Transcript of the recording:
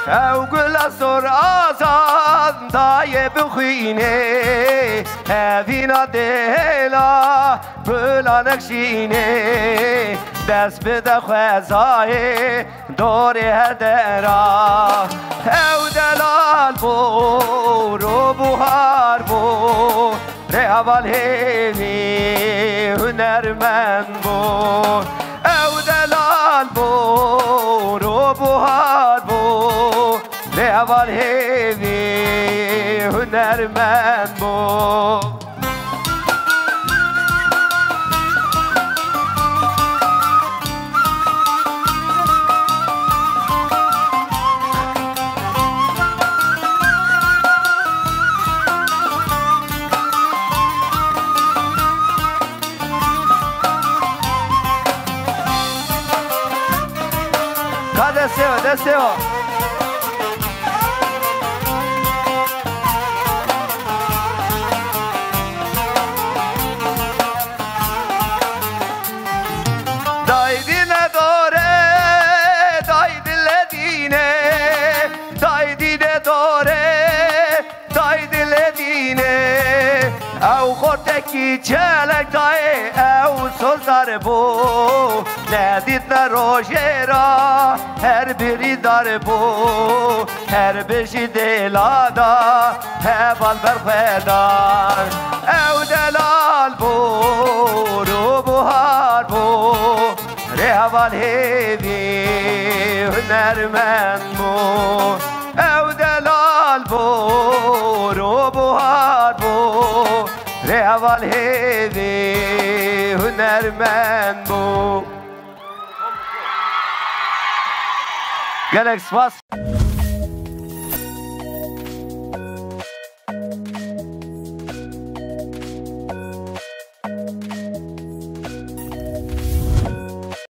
او گل سر آزاد دای بخوینه هفینا دلا بلا نکشینه دست بده خوزای دور هدرا او دلال بو رو بوهار بو رهوال هیوی هنرمند بو او دلال بو رو بوهار بو رهوال هیوی هنرمند بو Desceu. Dai dine dore, dai dile dine, dai dine dore, dai dile dine. او خورتکی چلک دای او سوزار بو ندید نروژه را هر بری دار بو هر بشی دلادا هبال برخدار او دلال بو رو بوهار بو رهوال هیوی هنرمند بو او دلال بو رو بوهار بو رهوال هیوی هنرمند بو گلک سپاس